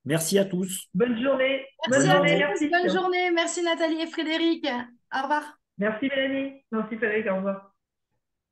Merci à tous. Bonne journée. Merci Bonne à journée. tous. Merci. Bonne journée. Merci Nathalie et Frédéric. Au revoir. Merci Mélanie. Merci Frédéric. Au revoir.